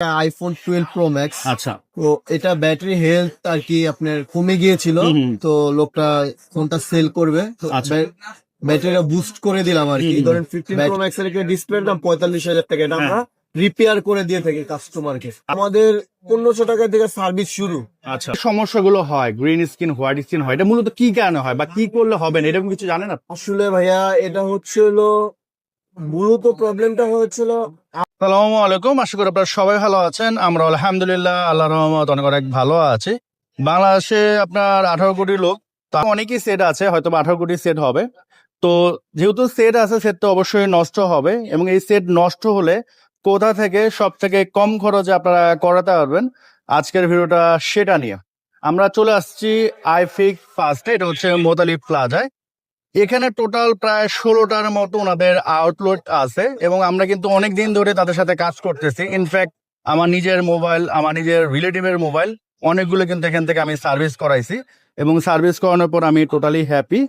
IPhone 12 pro max. আচ্ছা। তো এটা ব্যাটারি হেলথ আর কি আপনার কমে গিয়েছিল, তো লোকটা ফোনটা সেল করবে, তো আচ্ছা। ব্যাটারিটা বুস্ট করে দিলাম আর কি। ধরেন 15 প্রো ম্যাক্স এর ডিসপ্লের দাম 45,000 টাকা, এটা আমরা রিপেয়ার করে দিয়ে থাকি কাস্টমারকে। আমাদের 1500 টাকা থেকে সার্ভিস শুরু। আচ্ছা, সমস্যাগুলো হয় গ্রিন স্কিন হোয়াইট স্কিন হয়, এটা মূলত কি কারণে হয় বা কি করলে হবে না, এরকম কিছু জানেন আপনি? আসলে ভাইয়া এটা হচ্ছিল মূলত প্রবলেমটা হয়েছিল। আসসালামু আলাইকুম, আশা করি আপনারা সবাই ভালো আছেন। আমরা আলহামদুলিল্লাহ আল্লাহর রহমত অনেক অনেক ভালো আছি। বাংলাদেশে আপনার 18 কোটি লোক, তা অনেকই সেট আছে, হয়তো 18 কোটি সেট হবে। তো যেহেতু সেট আছে, সেট তো অবশ্যই নষ্ট হবে, এবং এই সেট নষ্ট হলে কোথা থেকে সব থেকে কম খরচে আপনারা করাতে পারবেন, আজকের ভিডিওটা সেটা নিয়ে। আমরা চলে আসছি আইফিক্স ফার্স্টে, এটা হচ্ছে মোতালিব প্লাজায়। এখানে টোটাল প্রায় 16টার মতো ওনাদের আউটলেট আছে, এবং আমরা কিন্তু অনেক দিন ধরে তাদের সাথে কাজ করতেছি। ইনফ্যাক্ট আমার নিজের মোবাইল, আমার নিজের রিলেটিভের মোবাইল অনেকগুলো কিন্তু এখান থেকে আমি সার্ভিস করাইছি, এবং সার্ভিস করানোর পর আমি টোটালি হ্যাপি।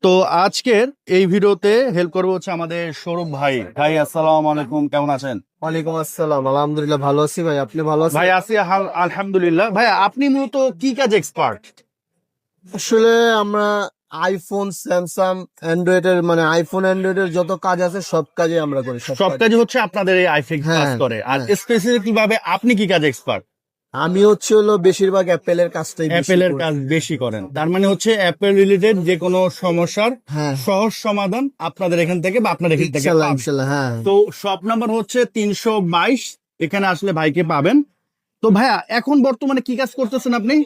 তো আজকের এই ভিডিওতে হেল্প করবো হচ্ছে আমাদের সৌরভ ভাই। ভাই আসসালামু আলাইকুম, কেমন আছেন? ওয়ালাইকুম আসসালাম, আলহামদুলিল্লাহ ভালো আছি ভাই, আপনি ভালো আছেন? ভাই আছি আলহামদুলিল্লাহ। ভাই আপনি মূলত কি কাজ এক্সপার্ট? আসলে আমরা আইফোন, স্যামসাং, অ্যান্ড্রয়েড এর মানে আইফোন অ্যান্ড্রয়েড এর যত কাজ আছে সব কাজে আমরা করি। সব কাজ হচ্ছে আপনাদের এই আইফিক্স কাজ হ্যাঁ, করে, আর হ্যাঁ। স্পেসিফিক ভাবে আপনি কি কাজ এক্সপার্ট? আমি হলো বেশিরভাগ অ্যাপেলের কাজটাই বেশি অ্যাপেলের করি। কাজ বেশি করেন, তার মানে হচ্ছে অ্যাপেল রিলেটেড যে কোনো সমস্যার হ্যাঁ, সহজ সমাধান আপনাদের এখান থেকে বা আপনার এখান থেকে ইনশাল্লাহ পাবেন। ইনশাল্লাহ। হ্যাঁ, তো শপ নাম্বার হচ্ছে 322, এখানে আসলে ভাইকে পাবেন। তো ভাইয়া এখন বর্তমানে কি কাজ করতেছেন আপনি?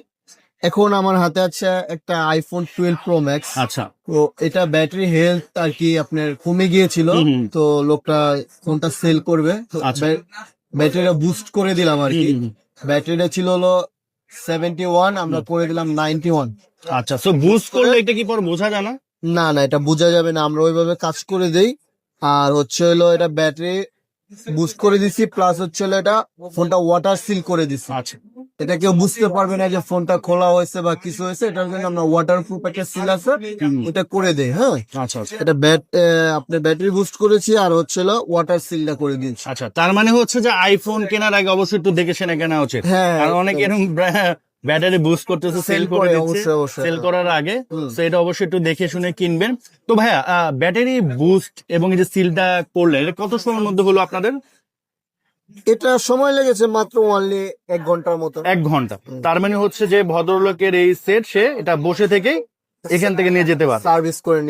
এখন আমার হাতে আছে একটা আইফোন 12 প্রো ম্যাক্স। আচ্ছা। তো এটা ব্যাটারি হেলথ আর কি আপনার কমে গিয়েছিল, তো লোকটা ফোনটা সেল করবে, তো আচ্ছা। ব্যাটারিটা বুস্ট করে দিলাম আর কি। ব্যাটারিটা ছিল হলো 71, আমরা করে দিলাম 91। আচ্ছা, সো বুস্ট করলে এটা কি পরে বোঝা যায় না? না না, এটা বোঝা যাবে না, আমরা ওইভাবে কাজ করে দেই। আর হলো এটা ব্যাটারি বুস্ট করে দিছি, প্লাস হলো এটা ফোনটা ওয়াটার সিল করে দিছি। আচ্ছা। এটা কেউ বুঝতে পারবে না যে ফোনটা খোলা হয়েছে বা কিছু হয়েছে, এটার জন্য আমরা ওয়াটার প্রুফ একটা সিল আছে, ওটা করে দেই। হ্যাঁ, আচ্ছা আচ্ছা। এটা আপনি ব্যাটারি বুস্ট করেছি, আর হলো ওয়াটার সিলটা করে দিয়েছি। আচ্ছা, তার মানে হচ্ছে যে আইফোন কেনার আগে অবশ্যই একটু দেখে শুনে কেনা উচিত। হ্যাঁ, কারণ অনেক এরকম ব্যাটারি বুস্ট করতেছে, সেল করে দিচ্ছে অবশ্যই অবশ্যই। সেল করার আগে, তো এটা অবশ্যই একটু দেখে শুনে কিনবেন। তো ভাইয়া ব্যাটারি বুস্ট এবং এই যে সিলটা করলেন, এটা কত সময়ের মধ্যে হলো আপনাদের? এটা সময় লেগেছে মাত্র অনলি 1 ঘন্টার মতো। 1 ঘন্টা? তার মানে হচ্ছে যে ভদ্রলোকের এই সেট, সে এটা বসে থেকেই এখান থেকে নিয়ে যেতে পারবে, সার্ভিস করে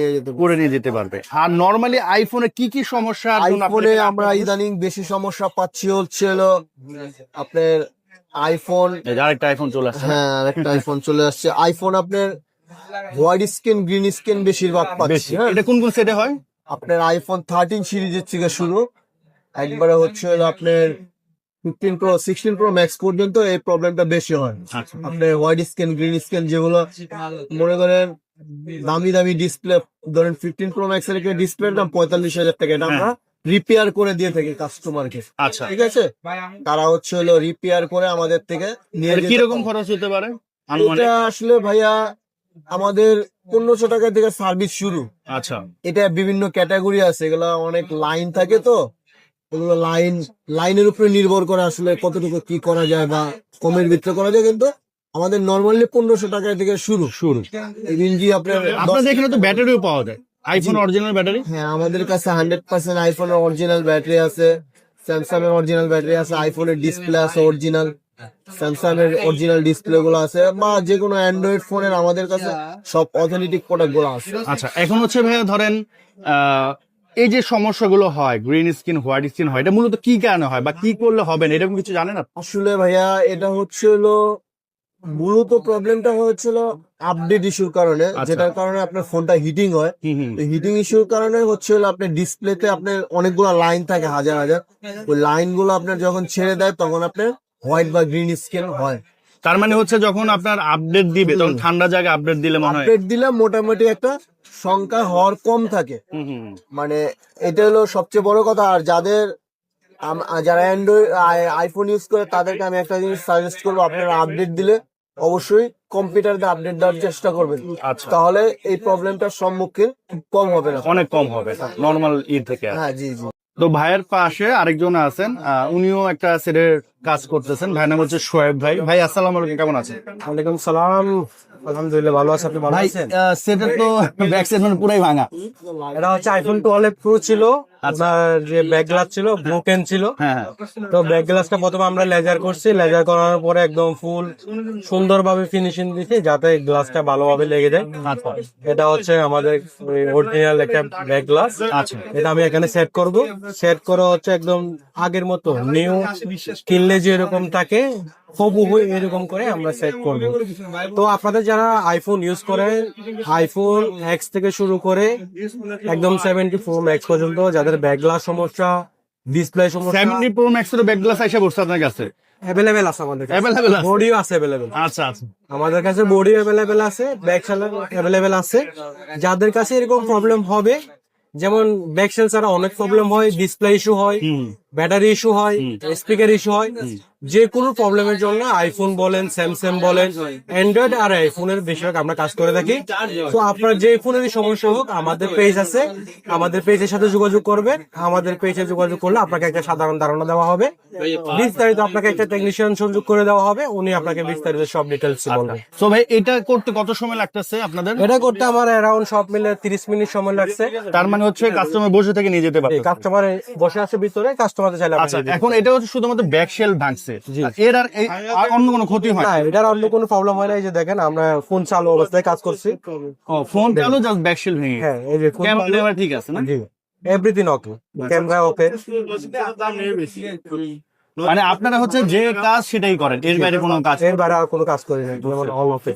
নিয়ে যেতে পারবে। আর নর্মালি আইফোনে কি কি সমস্যা? আইফোনে আমরা ইদানিং বেশি সমস্যা পাচ্ছি হলো আপনার আইফোন। আরেকটা আইফোন চলে আসছে। হ্যাঁ, আরেকটা আইফোন চলে আসছে। আইফোন আপনার হোয়াইট স্ক্রিন, গ্রিন স্ক্রিন বেশিরভাগ পাচ্ছি। হ্যাঁ, এটা কোন কোন সেটে হয়? আপনার আইফোন 13 সিরিজের থেকে শুরু, একবারে হলো আপনার 15 প্রো, 16 প্রো ম্যাক্স পর্যন্ত এই প্রবলেমটা বেশি হয়। আপনার হোয়াইট স্ক্রিন, গ্রিন স্ক্রিন যেগুলো মনে করেন দামি দামি ডিসপ্লে, ধরেন 15 প্রো ম্যাক্স এর ডিসপ্লের দাম 45,000 টাকা, এটা আমরা রিপেয়ার করে দিয়ে থাকি কাস্টমারকে। আচ্ছা, ঠিক আছে, তারা হলো রিপেয়ার করে আমাদের থেকে নিয়ে যেতে কিরকম পারে। খরচ হতে পারে? এটা আসলে ভাইয়া আমাদের 1500 টাকা থেকে সার্ভিস শুরু। আচ্ছা। এটা বিভিন্ন ক্যাটাগরি আছে, এগুলো অনেক লাইন থাকে, তো এগুলো লাইনের উপরে নির্ভর করে আসলে কতটুকু কি করা যায় বা কমের ভিতরে করা যায়, কিন্তু আমাদের নর্মালি 1500 টাকা থেকে শুরু। ইভেন জি আপনাদের এখানে তো ব্যাটারিও পাওয়া যায়, আইফোন অরিজিনাল ব্যাটারি? হ্যাঁ, আমাদের কাছে 100% আইফোনের অরিজিনাল ব্যাটারি আছে, স্যামসাং এর অরিজিনাল ব্যাটারি আছে, আইফোনের ডিসপ্লে আছে অরিজিনাল, স্যামসাং এর অরিজিনাল ডিসপ্লে গুলো আছে, বা যে কোনো অ্যান্ড্রয়েড ফোনের আমাদের কাছে সব অথেন্টিক প্রোডাক্ট গুলো আছে। আচ্ছা, এখন হচ্ছে ভাইয়া ধরেন এই যে সমস্যাগুলো হয় গ্রিন স্কিন হোয়াইট স্কিন হয়, এটা মূলত কি কারণে হয় বা কি করলে হবে না, এরকম কিছু জানেন আপনি? আসলে ভাইয়া এটা হলো মূলত প্রবলেমটা হচ্ছিল আপডেট ইস্যুর কারণে, যেটার কারণে আপনার ফোনটা হিটিং হয়। হিটিং ইস্যুর কারণে হলো আপনার ডিসপ্লেতে আপনার অনেকগুলো লাইন থাকে, হাজার হাজার, ওই লাইন গুলো আপনার যখন ছেড়ে দেয় তখন আপনার হোয়াইট বা গ্রিন স্ক্রিন হয়। তার মানে হচ্ছে যখন আপনার আপডেট দিবে তখন ঠান্ডা জায়গায় আপডেট দিলে মনে হয় আপডেট দিলে মোটামুটি একটা সংখ্যা হওয়ার কম থাকে, মানে এটা হলো সবচেয়ে বড় কথা। আর যারা অ্যান্ড্রয়েড আইফোন ইউজ করে তাদেরকে আমি একটা জিনিস সাজেস্ট করবো, আপনারা আপডেট দিলে অবশ্যই কম্পিউটারে আপডেট দেওয়ার চেষ্টা করবেন। আচ্ছা। তাহলে এই প্রবলেমটার সম্মুখীন কম হবে না, অনেক কম হবে নরমাল থেকে। হ্যাঁ, জি জি। তো ভাইয়ের পাশে আরেকজন আছেন, উনিও একটা সেটের কাজ করতেছেন। ভাইয়ের নাম হচ্ছে শোয়েব ভাই। ভাই আসসালামু আলাইকুম, কেমন আছেন? ওয়ালাইকুম সালাম, আলহামদুলিল্লাহ ভালো আছি, আপনি ভালো ভাই আছেন? সেটের তো ব্যাক সাইড মানে পুরাই ভাঙা। এটা হচ্ছে আইফোন 12 প্রো ছিল, আপনার যে ব্যাক গ্লাস ছিল ব্রোকেন ছিল। হ্যাঁ হ্যাঁ। তো ব্যাক গ্লাসটা প্রথমে আমরা লেজার করছি, লেজার করার পরে একদম ফুল সুন্দরভাবে ফিনিশিং দিছি যাতে গ্লাসটা ভালোভাবে লেগে যায়। আচ্ছা এটা হচ্ছে আমাদের অরিজিনাল একটা ব্যাক গ্লাস। আচ্ছা। এটা আমি এখানে সেট করব, সেট করা হচ্ছে একদম আগের মতো নিউ কিনলে যে এরকম থাকে হুবহু এরকম করে আমরা সেট করব। তো আপনাদের যারা আইফোন ইউজ করে, আইফোন এক্স থেকে শুরু করে একদম 74 ম্যাক্স পর্যন্ত যাদের ব্যাক গ্লাস সমস্যা, ডিসপ্লে সমস্যা 70 প্রো ম্যাক্স এর ব্যাক গ্লাস আইসা বসছে আপনার কাছে? অ্যাভেলেবেল আছে আমাদের কাছে, Available আছে? বডিও আছে অ্যাভেলেবেল। আচ্ছা আচ্ছা। আমাদের কাছে বডি অ্যাভেলেবেল আছে, ব্যাক সেল অ্যাভেলেবেল আছে। যাদের কাছে এরকম প্রবলেম হবে, যেমন ব্যাক সেল ছাড়া অনেক প্রবলেম হয়, ডিসপ্লে ইস্যু হয়, ব্যাটারি ইস্যু হয়, স্পিকার ইস্যু হয়, যে কোনো প্রবলেমের জন্য আইফোন বলেন, স্যামসাং বলেন, অ্যান্ড্রয়েড আর আইফোনের বেশিরভাগ আমরা কাজ করে থাকি। তো আপনার যে ফোনেরই সমস্যা হোক, আমাদের পেজ আছে, আমাদের পেজের সাথে যোগাযোগ করবেন। আমাদের পেজে যোগাযোগ করলে আপনাকে একটা সাধারণ ধারণা দেওয়া হবে, বিস্তারিত আপনাকে একটা টেকনিশিয়ান সংযোগ করে দেওয়া হবে, উনি আপনাকে বিস্তারিত সব ডিটেলস বলবেন। তো ভাই এটা করতে কত সময় লাগতেছে আপনাদের? এটা করতে আমার অ্যারাউন্ড সব মিলে 30 মিনিট সময় লাগছে। তার মানে হচ্ছে কাস্টমার বসে থেকে নিয়ে যেতে পারবে। কাস্টমার বসে আছে ভিতরে, কাস্টমার চাইলে আচ্ছা, এখন এটা হচ্ছে শুধুমাত্র ব্যাক শেল ভাঙছে, এর আর অন্য কোনো ক্ষতি হয় না, না? এটার অন্য কোনো প্রবলেম হয় না। এই যে দেখেন, আমরা ফোন চালু অবস্থায় কাজ করছি। ও, ফোন চালু, জাস্ট ব্যাক শেল ভেঙে। হ্যাঁ, এই যে ফোন ক্যামেরা ঠিক আছে না? Everything okay, camera okay. মানে আপনারা হচ্ছে যে কাজ সেটাই করেন, এর বাইরে কোনো কাজ? এর বাইরে আর কোনো কাজ করি না, যেমন অল ওকে।